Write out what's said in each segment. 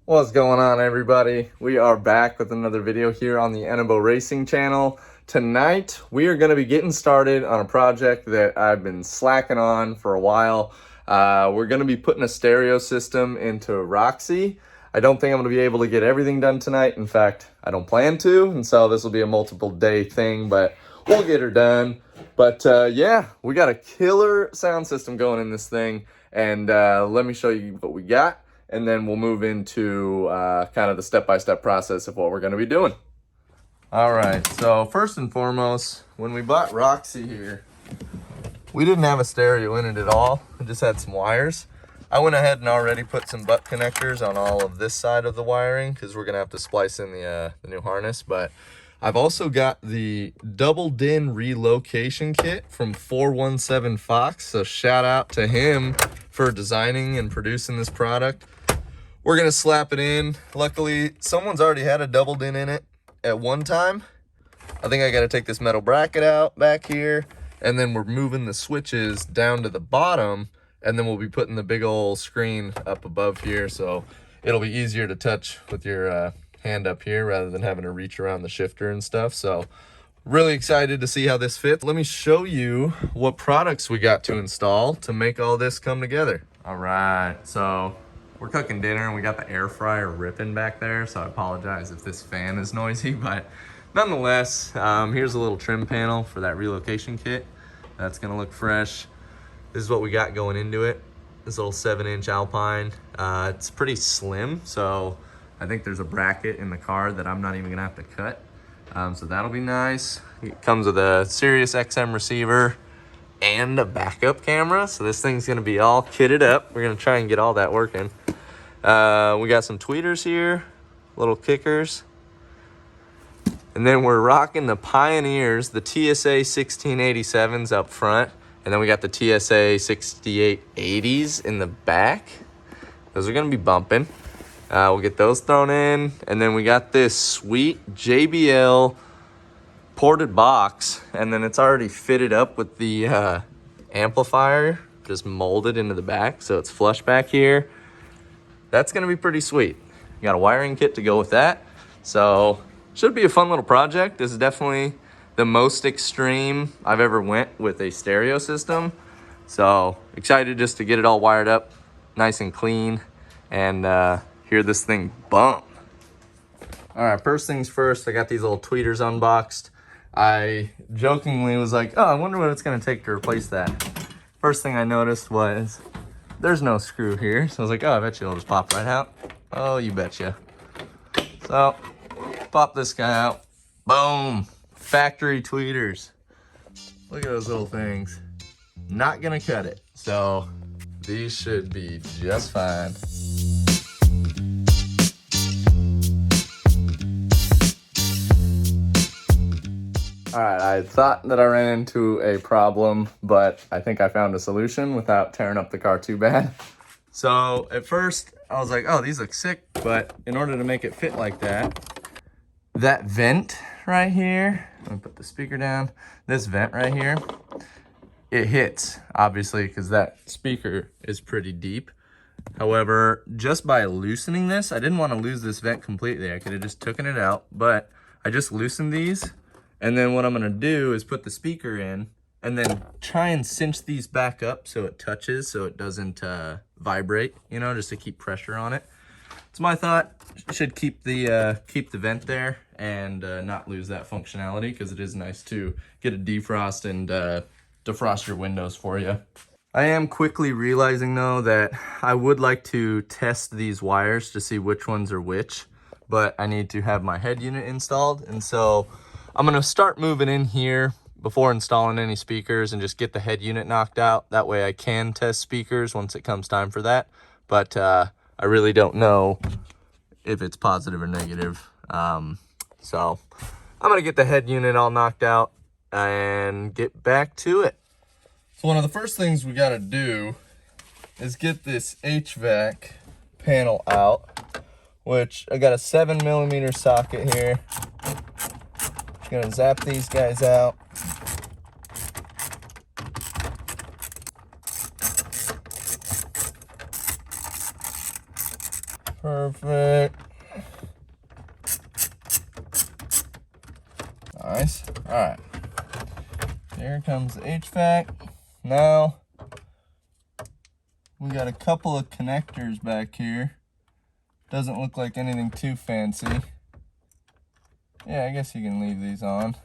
What's going on, everybody? We are back with another video here on the Enebo Racing channel. Tonight we are going to be getting started on a project that I've been slacking on for a while. We're going to be putting a stereo system into Roxy. I don't think I'm going to be able to get everything done tonight. In fact, I don't plan to, and so this will be a multiple day thing, but we'll get her done. But yeah, we got a killer sound system going in this thing, and let me show you what we got. And then we'll move into kind of the step-by-step process of what we're going to be doing. All right, so first and foremost, when we bought Roxy here, we didn't have a stereo in it at all. It just had some wires. I went ahead and already put some butt connectors on all of this side of the wiring because we're going to have to splice in the new harness. But I've also got the double DIN relocation kit from 417 Fox. So shout out to him for designing and producing this product. We're going to slap it in. Luckily, someone's already had a double DIN in it at one time. I think I got to take this metal bracket out back here. And then we're moving the switches down to the bottom. And then we'll be putting the big old screen up above here. So it'll be easier to touch with your hand up here rather than having to reach around the shifter and stuff. So really excited to see how this fits. Let me show you what products we got to install to make all this come together. All right, so we're cooking dinner and we got the air fryer ripping back there, so I apologize if this fan is noisy, but nonetheless, here's a little trim panel for that relocation kit. That's gonna look fresh. This is what we got going into it. This little 7-inch Alpine. It's pretty slim, so I think there's a bracket in the car that I'm not even gonna have to cut. So that'll be nice. It comes with a Sirius XM receiver and a backup camera. So this thing's gonna be all kitted up. We're gonna try and get all that working. We got some tweeters here, little kickers. And then we're rocking the Pioneers, the TSA 1687s up front. And then we got the TSA 6880s in the back. Those are gonna be bumping. We'll get those thrown in. And then we got this sweet JBL ported box. And then it's already fitted up with the amplifier, just molded into the back. So it's flush back here. That's gonna be pretty sweet. You got a wiring kit to go with that. So should be a fun little project. This is definitely the most extreme I've ever went with a stereo system. So excited just to get it all wired up nice and clean and hear this thing bump. All right, first things first, I got these little tweeters unboxed. I jokingly was like, oh, I wonder what it's gonna take to replace that. First thing I noticed was there's no screw here. So I was like, oh, I bet you it'll just pop right out. Oh, you betcha. So pop this guy out. Boom. Factory tweeters. Look at those little things. Not gonna cut it. So these should be just fine. All right, I thought that I ran into a problem, but I think I found a solution without tearing up the car too bad. So at first I was like, oh, these look sick, but in order to make it fit like that vent right here, I'm gonna put the speaker down, this vent right here, it hits, obviously, because that speaker is pretty deep. However, just by loosening this, I didn't want to lose this vent completely. I could have just taken it out, but I just loosened these. And then what I'm gonna do is put the speaker in and then try and cinch these back up so it touches, so it doesn't vibrate, you know, just to keep pressure on it. It's my thought. Should keep the vent there and not lose that functionality, because it is nice to get a defrost and defrost your windows for you. I am quickly realizing though that I would like to test these wires to see which ones are which, but I need to have my head unit installed, and so I'm gonna start moving in here before installing any speakers and just get the head unit knocked out. That way I can test speakers once it comes time for that. But I really don't know if it's positive or negative. So I'm gonna get the head unit all knocked out and get back to it. So one of the first things we gotta do is get this HVAC panel out, which I got a 7mm socket here. Gonna zap these guys out. Perfect. Perfect. Nice. All right. Here comes the HVAC. Now, we got a couple of connectors back here. Doesn't look like anything too fancy. Yeah, I guess you can leave these on.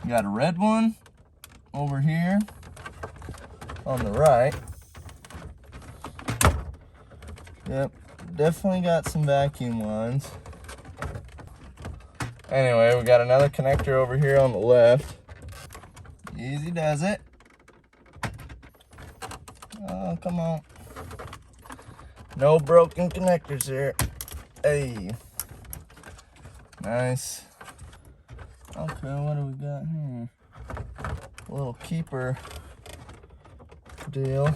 We got a red one over here on the right. Yep, definitely got some vacuum lines. Anyway, we got another connector over here on the left. Easy does it. Oh, come on. No broken connectors here. Hey. Nice. Okay, what do we got here? A little keeper deal.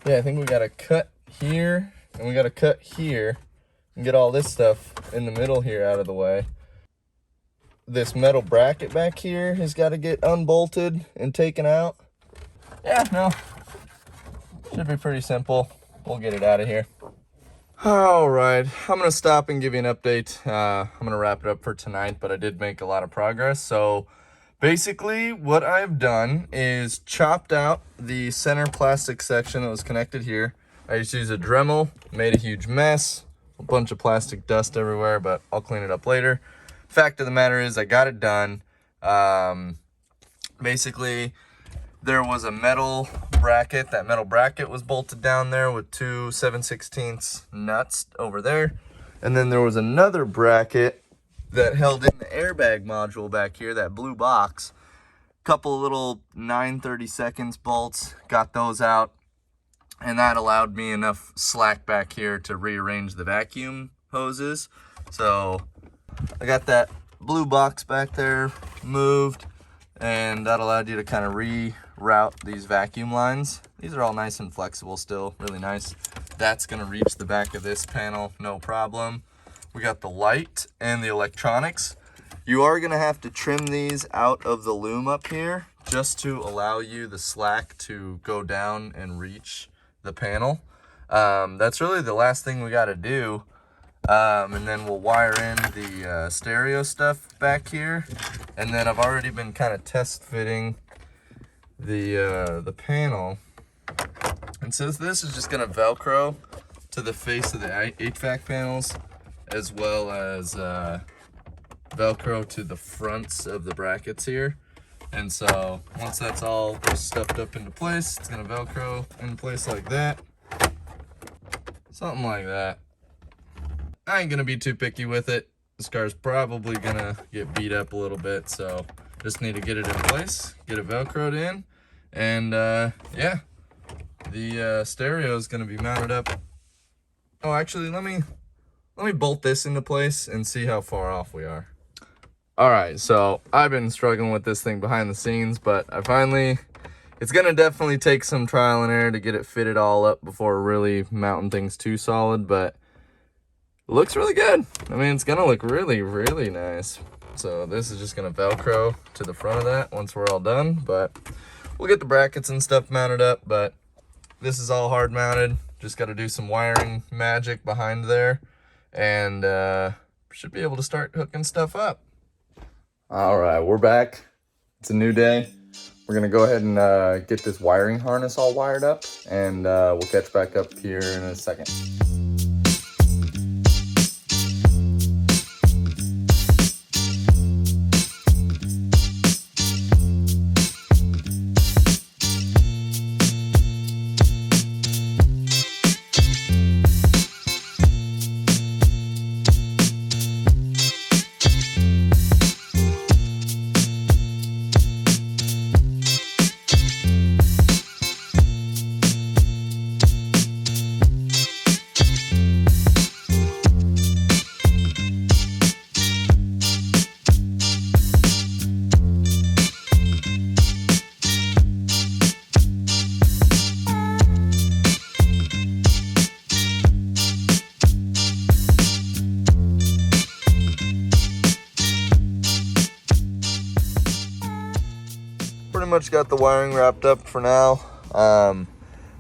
Yeah, I think we gotta cut here and we gotta cut here and get all this stuff in the middle here out of the way. This metal bracket back here has got to get unbolted and taken out. Yeah, no, should be pretty simple. We'll get it out of here. All right, I'm gonna stop and give you an update. I'm gonna wrap it up for tonight, but I did make a lot of progress. So basically what I've done is chopped out the center plastic section that was connected here. I just used a Dremel, made a huge mess, a bunch of plastic dust everywhere, but I'll clean it up later. Fact of the matter is I got it done. Basically there was a metal bracket. That metal bracket was bolted down there with two 7/16 nuts over there. And then there was another bracket that held in the airbag module back here, that blue box. Couple of little 9/32 bolts, got those out. And that allowed me enough slack back here to rearrange the vacuum hoses. So I got that blue box back there moved, and that allowed you to kind of reroute these vacuum lines. These are all nice and flexible still, really nice. That's gonna reach the back of this panel, no problem. We got the light and the electronics. You are gonna have to trim these out of the loom up here just to allow you the slack to go down and reach the panel. That's really the last thing we gotta do. And then we'll wire in the stereo stuff back here. And then I've already been kind of test fitting the panel. And so this is just gonna Velcro to the face of the HVAC panels, as well as Velcro to the fronts of the brackets here. And so once that's all stuffed up into place, it's gonna Velcro in place like that. Something like that. I ain't gonna be too picky with it. This car's probably gonna get beat up a little bit, so just need to get it in place, get it Velcroed in, and yeah, the stereo is gonna be mounted up. Oh, actually, let me bolt this into place and see how far off we are. All right, so I've been struggling with this thing behind the scenes, but it's gonna definitely take some trial and error to get it fitted all up before really mounting things too solid, but it looks really good. I mean, it's gonna look really, really nice. So this is just gonna Velcro to the front of that once we're all done, but we'll get the brackets and stuff mounted up, but this is all hard mounted. Just gotta do some wiring magic behind there, and should be able to start hooking stuff up. All right, we're back. It's a new day. We're gonna go ahead and get this wiring harness all wired up, and we'll catch back up here in a second. much got the wiring wrapped up for now.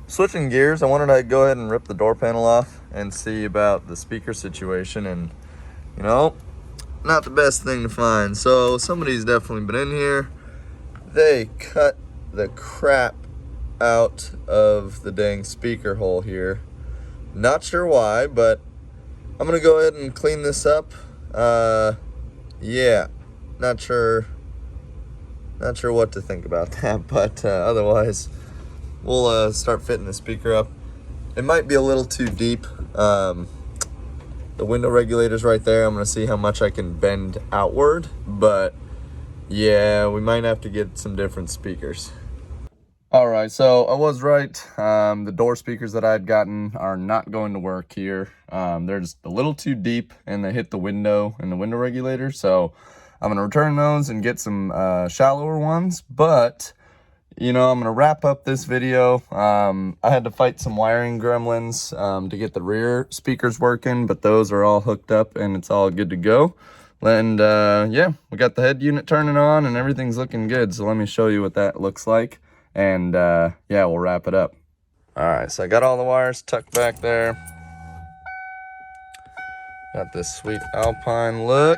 Switching gears, I wanted to go ahead and rip the door panel off and see about the speaker situation, and you know, not the best thing to find. So somebody's definitely been in here. They cut the crap out of the dang speaker hole here. Not sure why, but I'm gonna go ahead and clean this up. Yeah, not sure what to think about that, but otherwise we'll start fitting the speaker up. It might be a little too deep. The window regulator's right there. I'm gonna see how much I can bend outward, but yeah, we might have to get some different speakers. All right, so I was right. The door speakers that I had gotten are not going to work here. They're just a little too deep and they hit the window and the window regulator. So I'm gonna return those and get some shallower ones. But, you know, I'm gonna wrap up this video. I had to fight some wiring gremlins to get the rear speakers working, but those are all hooked up and it's all good to go. And yeah, we got the head unit turning on and everything's looking good. So let me show you what that looks like. And yeah, we'll wrap it up. All right, so I got all the wires tucked back there. Got this sweet Alpine look.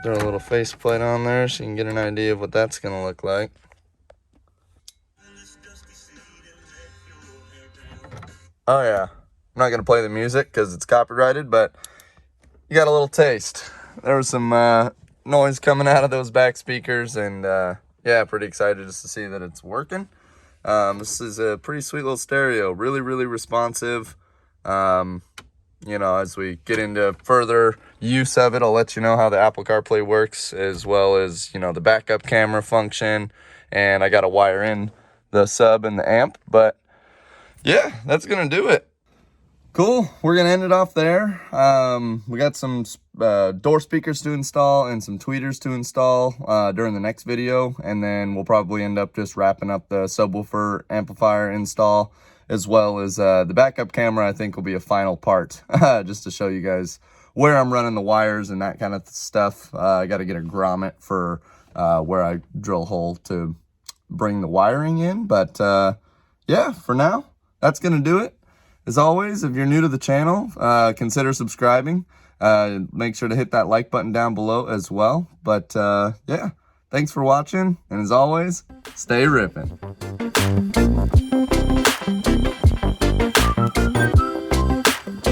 Throw a little faceplate on there so you can get an idea of what that's gonna look like. Oh yeah, I'm not gonna play the music because it's copyrighted, but you got a little taste. There was some noise coming out of those back speakers, and yeah, pretty excited just to see that it's working. This is a pretty sweet little stereo, really responsive. You know, as we get into further use of it, I'll let you know how the Apple CarPlay works, as well as, you know, the backup camera function. And I got to wire in the sub and the amp, but yeah, that's gonna do it. Cool, we're gonna end it off there. We got some door speakers to install and some tweeters to install during the next video, and then we'll probably end up just wrapping up the subwoofer amplifier install, as well as the backup camera. I think will be a final part, just to show you guys where I'm running the wires and that kind of stuff. I got to get a grommet for where I drill a hole to bring the wiring in, but yeah, for now, that's gonna do it. As always, if you're new to the channel, consider subscribing. Make sure to hit that like button down below as well. But yeah, thanks for watching. And as always, stay ripping.